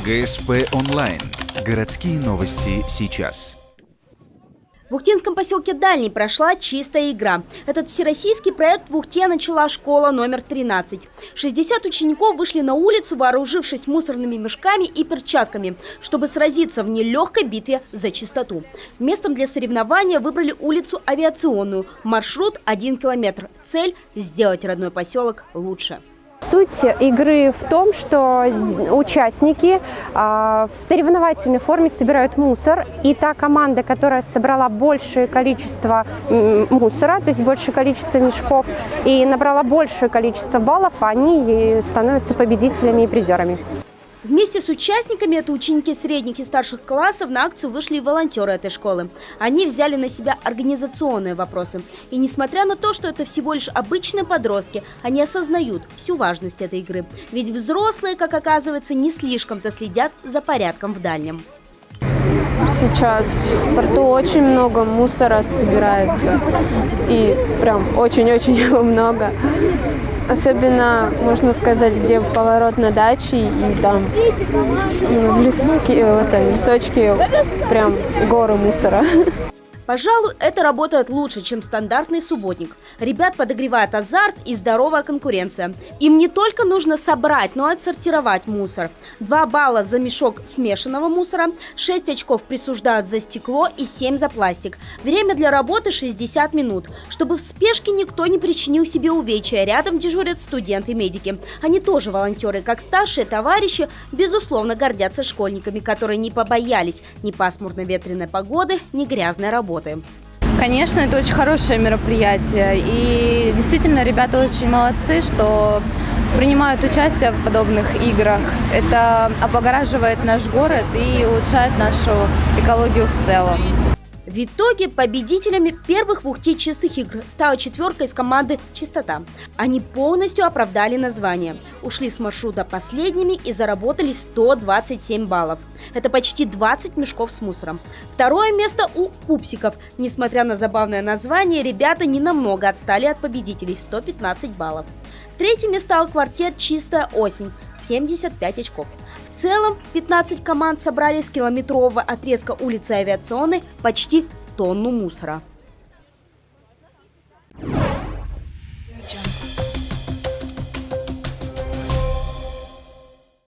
ГСП онлайн. Городские новости сейчас. В Ухтинском поселке Дальний прошла «Чистая игра». Этот всероссийский проект в Ухте начала школа номер 13. 60 учеников вышли на улицу, вооружившись мусорными мешками и перчатками, чтобы сразиться в нелегкой битве за чистоту. Местом для соревнования выбрали улицу Авиационную. Маршрут 1 километр. Цель – сделать родной поселок лучше. Суть игры в том, что участники в соревновательной форме собирают мусор, и та команда, которая собрала большее количество мусора, то есть большее количество мешков, и набрала большее количество баллов, они становятся победителями и призерами. Вместе с участниками, это ученики средних и старших классов, на акцию вышли и волонтеры этой школы. Они взяли на себя организационные вопросы. И несмотря на то, что это всего лишь обычные подростки, они осознают всю важность этой игры. Ведь взрослые, как оказывается, не слишком-то следят за порядком в Дальнем. Сейчас в порту очень много мусора собирается. И прям очень-очень много. Особенно, можно сказать, где поворот на даче, и там в лесочке прям горы мусора. Пожалуй, это работает лучше, чем стандартный субботник. Ребят подогревает азарт и здоровая конкуренция. Им не только нужно собрать, но и отсортировать мусор. 2 балла за мешок смешанного мусора, 6 очков присуждают за стекло и 7 за пластик. Время для работы 60 минут. Чтобы в спешке никто не причинил себе увечья, рядом дежурят студенты-медики. Они тоже волонтеры, как старшие товарищи, безусловно гордятся школьниками, которые не побоялись ни пасмурно-ветреной погоды, ни грязной работы. Конечно, это очень хорошее мероприятие. И действительно, ребята очень молодцы, что принимают участие в подобных играх. Это облагораживает наш город и улучшает нашу экологию в целом. В итоге победителями первых в Ухте чистых игр стала 4-ка из команды «Чистота». Они полностью оправдали название. Ушли с маршрута последними и заработали 127 баллов. Это почти 20 мешков с мусором. Второе место у «Пупсиков». Несмотря на забавное название, ребята ненамного отстали от победителей – 115 баллов. Третьими стал квартет «Чистая осень» – 75 очков. В целом 15 команд собрали с километрового отрезка улицы Авиационной почти тонну мусора.